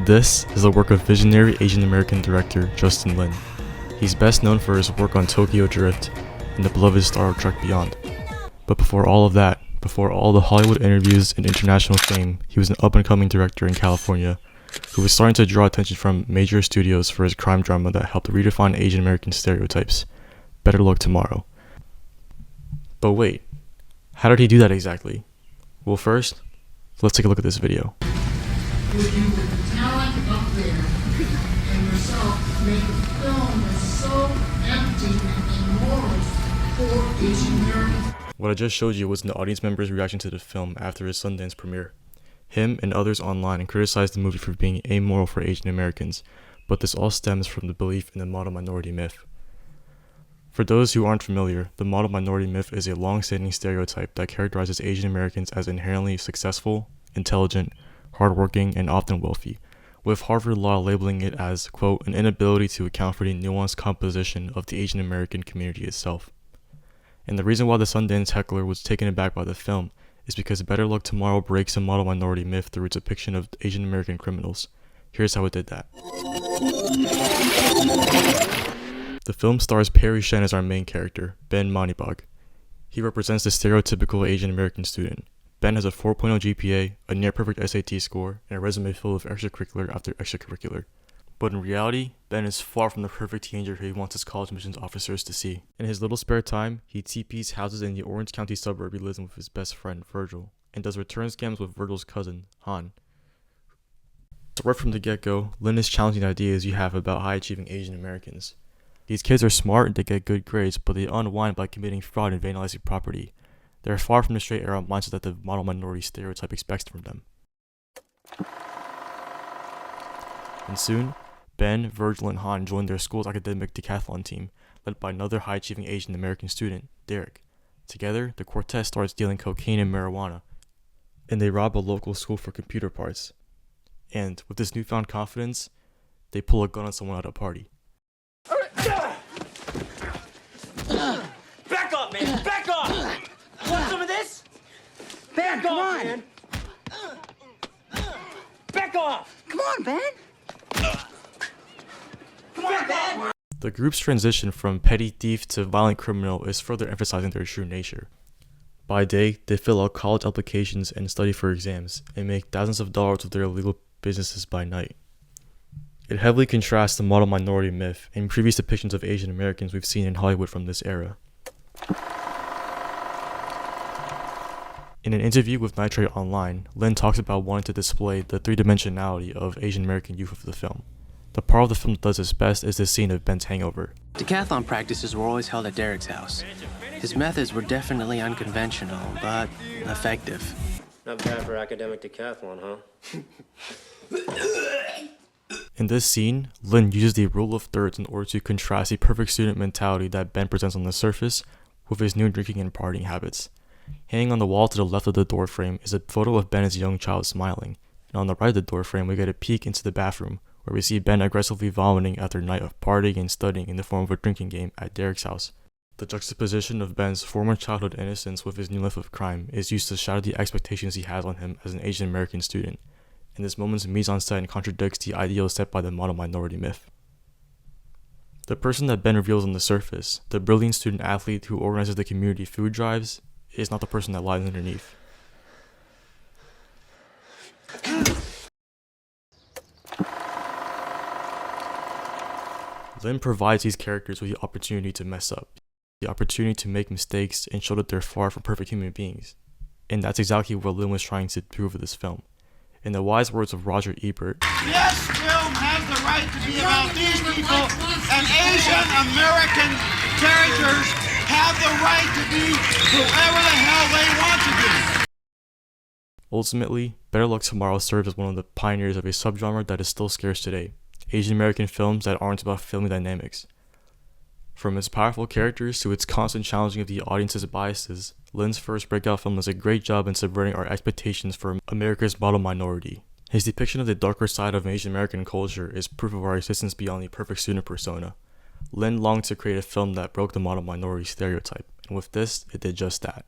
This is the work of visionary Asian American director Justin Lin. He's best known for his work on Tokyo Drift and the beloved Star Trek Beyond. But before all of that, before all the Hollywood interviews and international fame, he was an up-and-coming director in California who was starting to draw attention from major studios for his crime drama that helped redefine Asian American stereotypes, Better Luck Tomorrow. But wait, how did he do that exactly? Well, first, let's take a look at this video. With you with the talent up there and yourself make a film that's so empty and immoral for Asian Americans. What I just showed you was an audience member's reaction to the film after its Sundance premiere. Him and others online criticized the movie for being amoral for Asian Americans, but this all stems from the belief in the model minority myth. For those who aren't familiar, the model minority myth is a long-standing stereotype that characterizes Asian Americans as inherently successful, intelligent, hardworking, and often wealthy, with Harvard Law labeling it as, quote, an inability to account for the nuanced composition of the Asian American community itself. And the reason why the Sundance heckler was taken aback by the film is because Better Luck Tomorrow breaks the model minority myth through its depiction of Asian American criminals. Here's how it did that. The film stars Perry Shen as our main character, Ben Manibag. He represents the stereotypical Asian American student. Ben has a 4.0 GPA, a near-perfect SAT score, and a resume full of extracurricular after extracurricular. But in reality, Ben is far from the perfect teenager he wants his college admissions officers to see. In his little spare time, he TPs houses in the Orange County suburb he lives in with his best friend, Virgil, and does return scams with Virgil's cousin, Han. So right from the get-go, Lin is challenging the ideas you have about high-achieving Asian Americans. These kids are smart and they get good grades, but they unwind by committing fraud and vandalizing property. They are far from the straight arrow mindset that the model minority stereotype expects from them. And soon, Ben, Virgil, and Han join their school's academic decathlon team, led by another high-achieving Asian American student, Derek. Together, the quartet starts dealing cocaine and marijuana, and they rob a local school for computer parts. And with this newfound confidence, they pull a gun on someone at a party. Back off, man! Back off! Want some of this? Ben, come on! Man. Back off! Come on, Ben! Come on, Ben! The group's transition from petty thief to violent criminal is further emphasizing their true nature. By day, they fill out college applications and study for exams, and make thousands of dollars with their illegal businesses by night. It heavily contrasts the model minority myth and previous depictions of Asian Americans we've seen in Hollywood from this era. In an interview with Nitrate Online, Lin talks about wanting to display the three-dimensionality of Asian American youth of the film. The part of the film that does its best is the scene of Ben's hangover. Decathlon practices were always held at Derek's house. His methods were definitely unconventional, but effective. Not bad for academic decathlon, huh? In this scene, Lin uses the rule of thirds in order to contrast the perfect student mentality that Ben presents on the surface with his new drinking and partying habits. Hanging on the wall to the left of the doorframe is a photo of Ben as a young child smiling, and on the right of the doorframe we get a peek into the bathroom, where we see Ben aggressively vomiting after a night of partying and studying in the form of a drinking game at Derek's house. The juxtaposition of Ben's former childhood innocence with his new life of crime is used to shadow the expectations he has on him as an Asian American student, and this moment's mise-en-scène contradicts the ideal set by the model minority myth. The person that Ben reveals on the surface, the brilliant student athlete who organizes the community food drives, is not the person that lies underneath. Lin provides these characters with the opportunity to mess up, the opportunity to make mistakes and show that they're far from perfect human beings. And that's exactly what Lin was trying to prove with this film. In the wise words of Roger Ebert, "This film has the right to be about these people, and Asian American characters have the right to be whoever the hell they want to be." Ultimately, Better Luck Tomorrow serves as one of the pioneers of a subgenre that is still scarce today, Asian American films that aren't about family dynamics. From its powerful characters to its constant challenging of the audience's biases, Lin's first breakout film does a great job in subverting our expectations for America's model minority. His depiction of the darker side of Asian American culture is proof of our existence beyond the perfect student persona. Lin longed to create a film that broke the model minority stereotype, and with this, it did just that.